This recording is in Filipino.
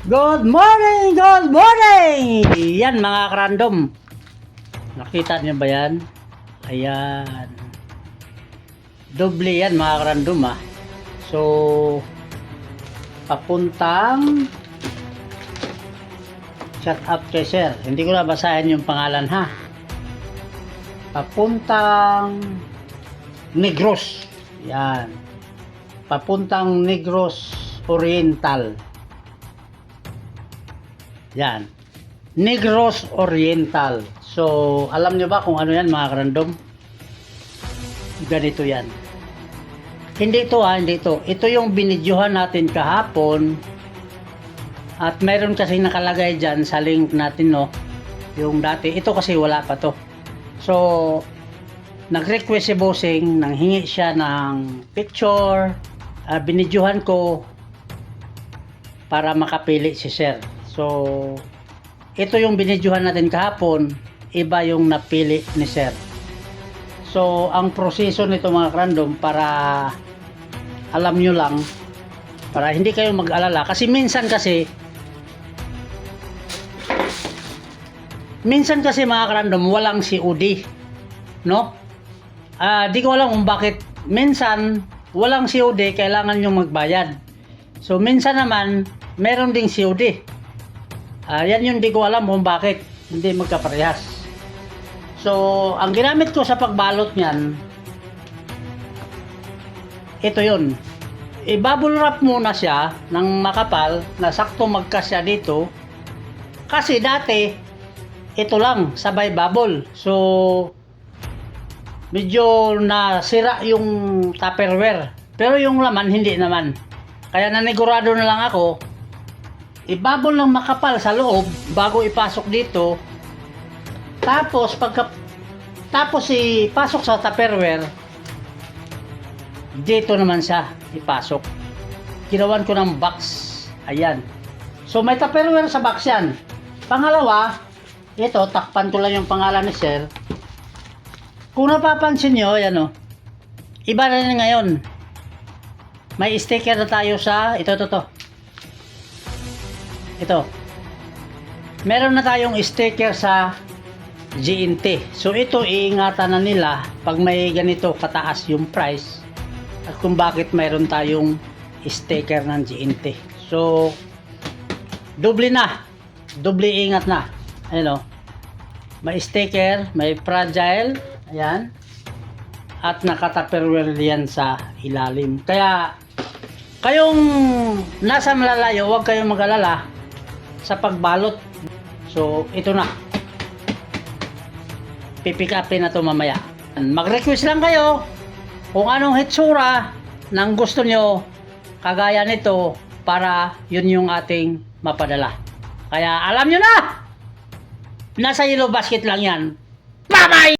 Good morning! Good morning! Yan mga karandom. Nakita niyo ba yan? Ayan. Doble yan mga karandom ah. So, papuntang shut up kay sir. Hindi ko na basahin yung pangalan ha. Papuntang Negros. Yan. Papuntang Negros Oriental. Yan. Negros Oriental. So, alam nyo ba kung ano yan mga karandom? Ganito yan. Hindi ito hindi ito. Ito yung binidyohan natin kahapon. At meron kasi nakalagay dyan sa link natin, no? Yung dati. Ito kasi wala pa to. So, nag-request si Bossing, nanghingi siya ng picture. Binidyohan ko para makapili si sir. So, ito yung binidyohan natin kahapon, iba yung napili ni sir. So, ang proseso nito mga random para alam nyo lang, para hindi kayo mag-alala. Kasi minsan kasi mga random walang COD. No? Di ko alam kung bakit minsan walang COD, kailangan nyo magbayad. So, minsan naman, meron ding COD. Yan yung di ko alam kung bakit hindi magkaparehas. So, ang ginamit ko sa pagbalot niyan, ito yun. I-bubble wrap muna siya ng makapal na sakto magkasya dito. Kasi dati, ito lang, sabay bubble. So, medyo nasira yung Tupperware. Pero yung laman, hindi naman. Kaya nanigurado na lang ako, ibabol ng makapal sa loob bago ipasok dito. Tapos ipasok sa Tupperware, dito naman siya ipasok. Ginawan ko ng box. Ayan. So may Tupperware sa box yan. Pangalawa, ito, takpan ko lang yung pangalan ni sir. Kung napapansin nyo, ayan o. Iba na rin ngayon. May sticker na tayo sa ito. Ito. Meron na tayong sticker sa GNT. So ito iingatan na nila pag may ganito kataas yung price at kung bakit mayroon tayong sticker ng GNT. So doble na. Doble ingat na. Ayun o. May sticker, may fragile, ayan. At naka-Tupperware yan sa ilalim. Kaya kayong nasa malalayo, huwag kayong mag-alala sa pagbalot. So, ito na. Pipick upin na to mamaya. Mag-request lang kayo kung anong hitsura ng gusto nyo kagaya nito para yun yung ating mapadala. Kaya alam nyo na! Nasa yellow basket lang yan. Bye-bye!